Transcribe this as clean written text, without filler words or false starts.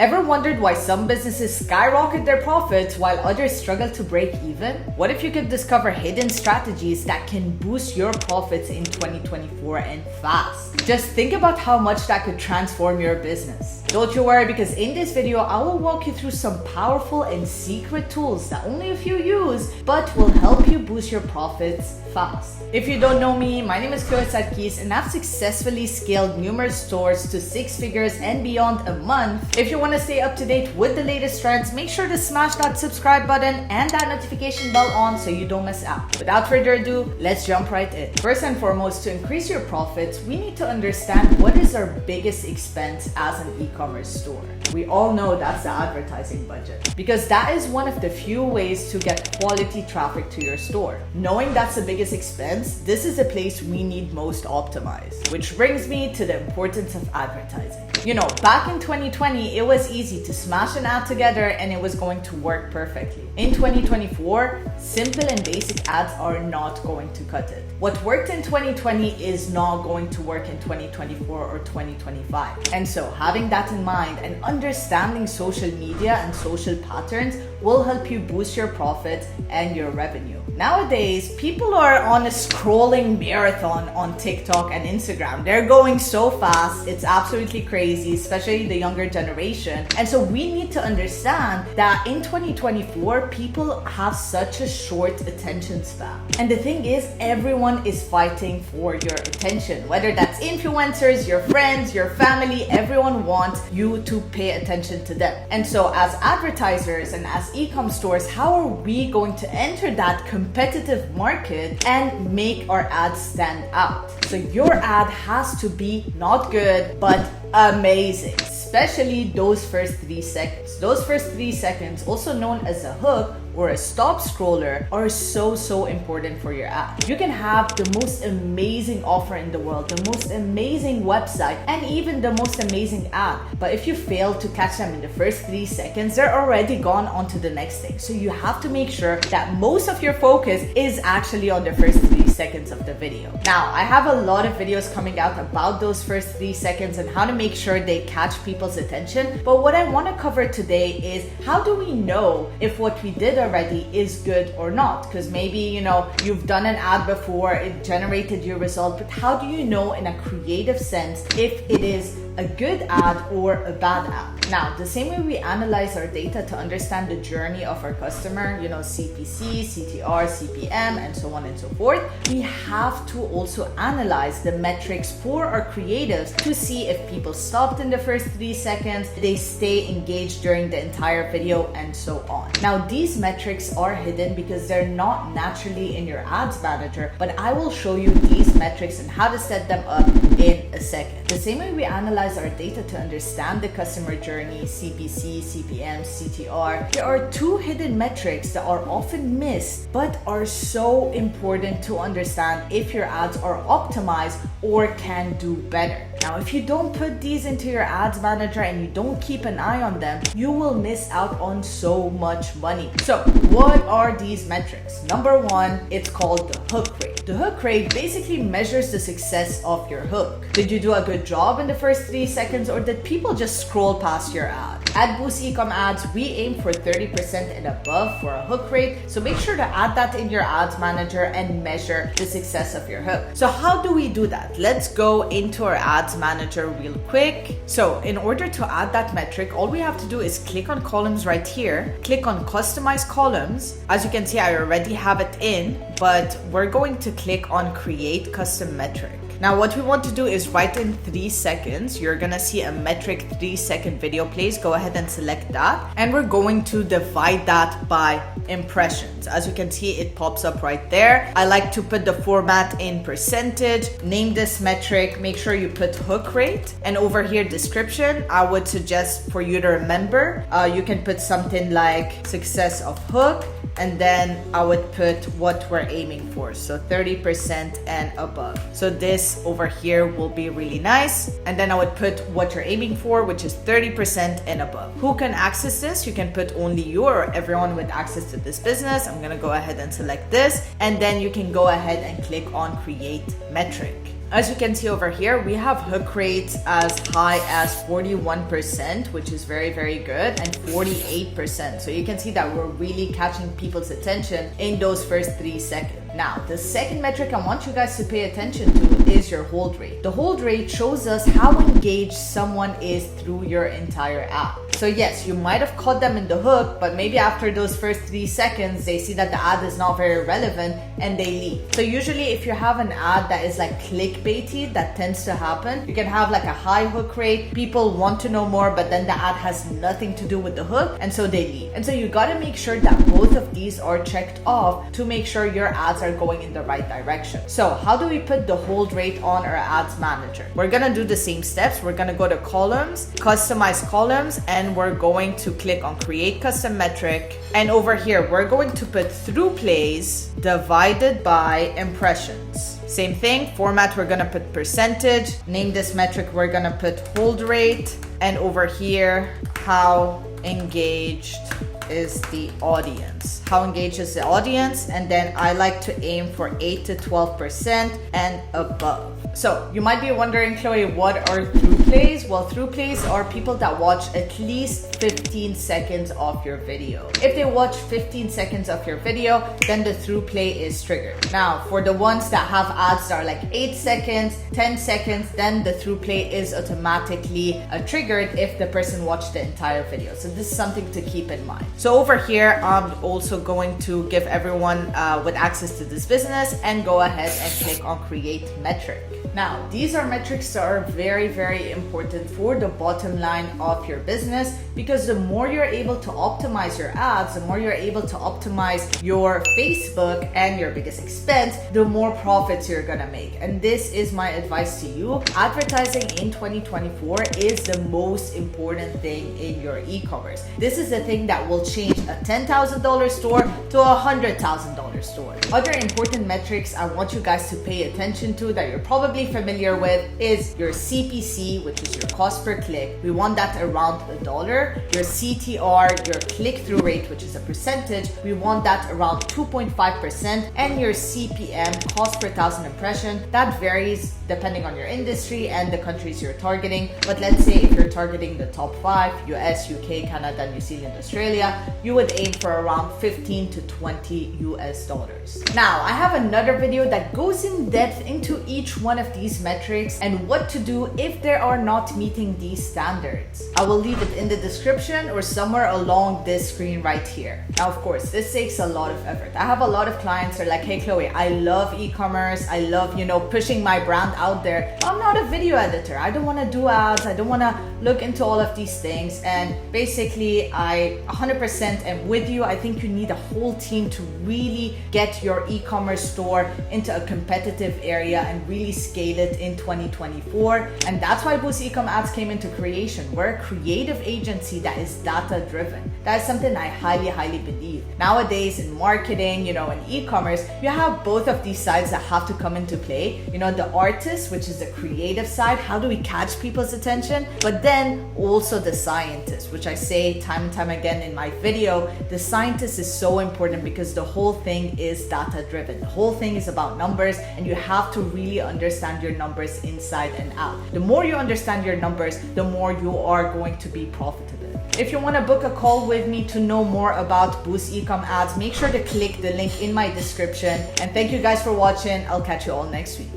Ever wondered why some businesses skyrocket their profits while others struggle to break even? What if you could discover hidden strategies that can boost your profits in 2024 and fast? Just think about how much that could transform your business. Don't you worry, because in this video, I will walk you through some powerful and secret tools that only a few use, but will help you boost your profits fast. If you don't know me, my name is Sarkis, and I've successfully scaled numerous stores to 6 figures and beyond a month. If you want to stay up to date with the latest trends, make sure to smash that subscribe button and that notification bell on so you don't miss out. Without further ado, let's jump right in. First and foremost, to increase your profits, we need to understand what is our biggest expense as an e-commerce store. We all know that's the advertising budget, because that is one of the few ways to get quality traffic to your store. Knowing that's the biggest expense, this is the place we need most optimized. Which brings me to the importance of advertising. You know, back in 2020, it was easy to smash an ad together and it was going to work perfectly. In 2024, simple and basic ads are not going to cut it. What worked in 2020 is not going to work in 2024 or 2025. And so having that in mind and understanding social media and social patterns will help you boost your profits and your revenue. Nowadays, people are on a scrolling marathon on TikTok and Instagram. They're going so fast, it's absolutely crazy, especially the younger generation. And so we need to understand that in 2024, people have such a short attention span. And the thing is, everyone is fighting for your attention. Whether that's influencers, your friends, your family, everyone wants you to pay attention to them. And so as advertisers and as e-com stores, how are we going to enter that competitive market and make our ads stand out? So your ad has to be not good, but amazing, especially those first 3 seconds. Those first 3 seconds, also known as a hook or a stop scroller, are so important for your ad. You can have the most amazing offer in the world, the most amazing website, and even the most amazing ad, but if you fail to catch them in the first 3 seconds, they're already gone on to the next thing. So you have to make sure that most of your focus is actually on the first 3 seconds of the video. Now, I have a lot of videos coming out about those first 3 seconds and how to make sure they catch people's attention, but what I want to cover today is how do we know if what we did already is good or not? Because maybe, you've done an ad before, it generated your result, but how do you know in a creative sense if it is a good ad or a bad ad? Now, the same way we analyze our data to understand the journey of our customer, CPC, CTR, CPM, and so on and so forth, we have to also analyze the metrics for our creatives to see if people stopped in the first 3 seconds, they stay engaged during the entire video, and so on. Now, these metrics are hidden because they're not naturally in your ads manager, but I will show you these metrics and how to set them up in a second. The same way we analyze our data to understand the customer journey, CPC, CPM, CTR, there are 2 hidden metrics that are often missed but are so important to understand if your ads are optimized or can do better. Now, if you don't put these into your ads manager and you don't keep an eye on them, you will miss out on so much money. So what are these metrics? Number 1, it's called the hook rate. The hook rate basically measures the success of your hook. Did you do a good job in the first 3 seconds, or did people just scroll past your ad? At Boost Ecom Ads, we aim for 30% and above for a hook rate. So make sure to add that in your ads manager and measure the success of your hook. So how do we do that? Let's go into our ads manager real quick. So in order to add that metric, all we have to do is click on columns right here, click on customize columns. As you can see, I already have it in, but we're going to click on create custom metric. Now, what we want to do is write in 3 seconds. You're gonna see a metric 3-second video plays. Go ahead and select that. And we're going to divide that by impressions. As you can see, it pops up right there. I like to put the format in percentage, name this metric, make sure you put hook rate. And over here, description, I would suggest for you to remember, you can put something like success of hook, and then I would put what we're aiming for, so 30% and above. So this over here will be really nice, and then I would put what you're aiming for, which is 30% and above. Who can access this? You can put only you or everyone with access to this business. I'm gonna go ahead and select this, and then you can go ahead and click on create metric. As you can see over here, we have hook rates as high as 41%, which is very, very good, and 48%. So you can see that we're really catching people's attention in those first 3 seconds. Now, the second metric I want you guys to pay attention to is your hold rate. The hold rate shows us how engaged someone is through your entire app. So yes, you might have caught them in the hook, but maybe after those first 3 seconds, they see that the ad is not very relevant and they leave. So usually if you have an ad that is like clickbaity, that tends to happen. You can have like a high hook rate, people want to know more, but then the ad has nothing to do with the hook, and so they leave. And so you gotta make sure that both of these are checked off to make sure your ads are going in the right direction. So how do we put the hold rate on our ads manager? We're gonna do the same steps. We're gonna go to columns, customize columns, and we're going to click on create custom metric. And over here, we're going to put through plays divided by impressions. Same thing, format, we're gonna put percentage. Name this metric, we're gonna put hold rate. And over here, how engaged is the audience. How engaged is the audience? And then I like to aim for 8 to 12% and above. So you might be wondering, Chloe, what are through plays? Well, through plays are people that watch at least 15 seconds of your video. If they watch 15 seconds of your video, then the through play is triggered. Now, for the ones that have ads that are like 8 seconds, 10 seconds, then the through play is automatically triggered if the person watched the entire video. So this is something to keep in mind. So over here, I'm also going to give everyone with access to this business and go ahead and click on create metric. Now, these are metrics that are very, very important for the bottom line of your business, because the more you're able to optimize your ads, the more you're able to optimize your Facebook and your biggest expense, the more profits you're gonna make. And this is my advice to you. Advertising in 2024 is the most important thing in your e-commerce. This is the thing that will change a $10,000 store to a $100,000 store. Other important metrics I want you guys to pay attention to that you're probably familiar with is your CPC, which is your cost per click. We want that around $1. Your CTR, your click-through rate, which is a percentage, we want that around 2.5%. And your CPM, cost per 1,000 impression, that varies depending on your industry and the countries you're targeting. But let's say if you're targeting the top 5, US, UK, Canada, New Zealand, Australia, you would aim for around 15 to 20 US dollars. Now, I have another video that goes in depth into each one of these metrics and what to do if they are not meeting these standards. I will leave it in the description or somewhere along this screen right here. Now, of course, this takes a lot of effort. I have a lot of clients who are like, hey, Chloe, I love e-commerce. I love, pushing my brand out there. I'm not a video editor. I don't want to do ads. I don't want to look into all of these things. And basically, I 100% am with you. I think you need a whole team to really get your e-commerce store into a competitive area and really scale it in 2024. And that's why Boost Ecom Ads came into creation. We're a creative agency that is data driven. That is something I highly, highly believe. Nowadays in marketing, in e-commerce, you have both of these sides that have to come into play. The artist, which is the creative side, how do we catch people's attention? But then also the scientist, which I say time and time again in my video, the scientist is so important because the whole thing is data driven. The whole thing is about numbers, and you have to really understand your numbers inside and out. The more you understand your numbers, the more you are going to be profitable. If you want to book a call with me to know more about Boost Ecom Ads, make sure to click the link in my description. And thank you guys for watching. I'll catch you all next week.